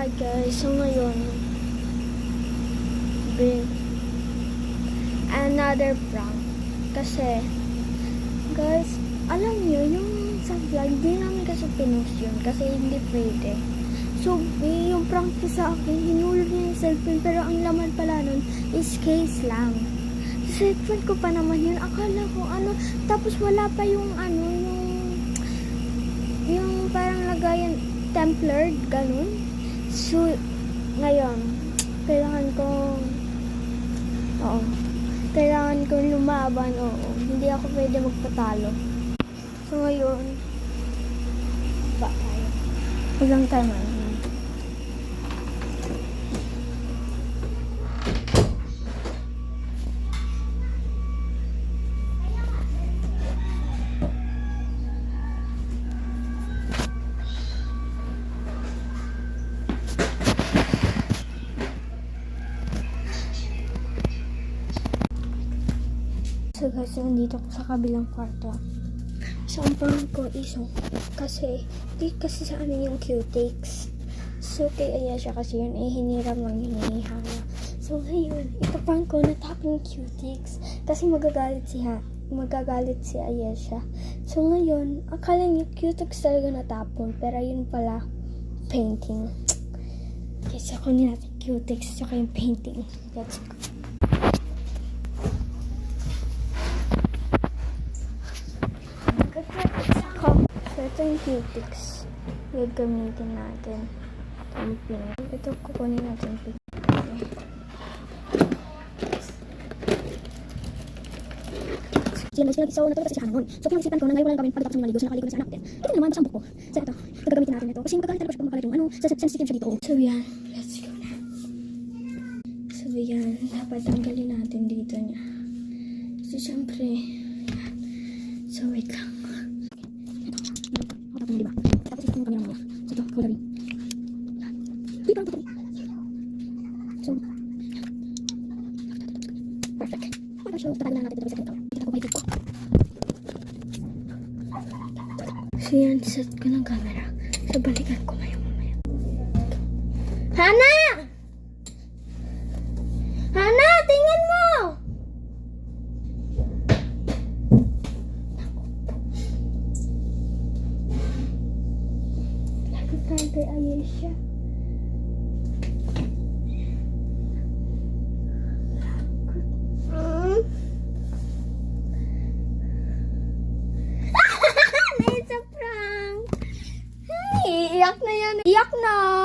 Hi guys, so ngayon, bring another prank. Kasi, guys, alam niyo yung sa vlog, di namin kasi pinost yun kasi hindi pwede. So, yung prank niya sa akin, hinulog niya yung cellphone pero ang laman pala nun is case lang. Sa cellphone ko pa naman yun, akala ko ano, tapos wala pa yung ano, yung parang lagayan Templar, ganun. So, ngayon, kailangan kong lumaban, oo. Hindi ako pwede magpatalo. So, ngayon, ba tayo? Huwag tayo man. So guys, nandito ko sa kabilang kwarto. So ang prank ko is kasi sa amin yung cutics. So kay Ayesha kasi yun hiniram lang hinihala. So ngayon, ipaprank ko natapon yung cutics kasi magagalit si Ayesha. So ngayon, akala niyo cutics talaga natapon pero yun pala painting. Kasi ako natin cutics tsaka yung painting. Let's go. So, ito yung cutics. Gagamitin natin. Ang pink. Ito, kukunin natin pink. So, natulog kasi si Hannah nun. So, pinag-isipan ko na ngayon walang gawin pagkatapos ng maligo. So, nakaligo na si anak natin. Ito naman, basang buko. So, ito. Gagamitin natin ito. Kasi magkakalit talaga siya pag makalit yung sensitive siya dito. So, yan. Let's go na. So, yan. Dapat tanggalin natin dito niya. So, syempre, yan. So, wait lang. Diba? Tapos ito yung camera mo. So, ito, coloring. Uy, parang ito. So, perfect. So, tatagal na natin ito sa camera. Kita ko kayo dito. So, yan, set ko ng camera. So, balikan ko ngayon mamaya. Hannah! Hannah, tingin mo! Kay Ayesha. It's a prank. Iyak na yan. Iyak na.